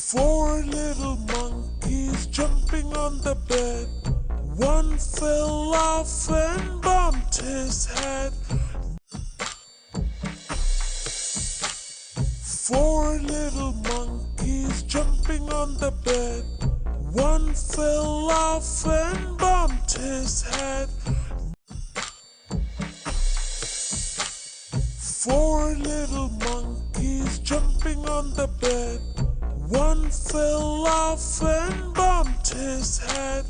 Four little monkeys jumping on the bed. One fell off and bumped his head. Four little monkeys jumping on the bed. One fell off and bumped his head. Four little monkeys jumping on the bed. One fell off and bumped his head.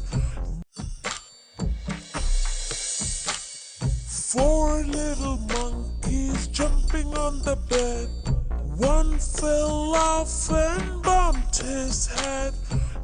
Four little monkeys jumping on the bed. One fell off and bumped his head.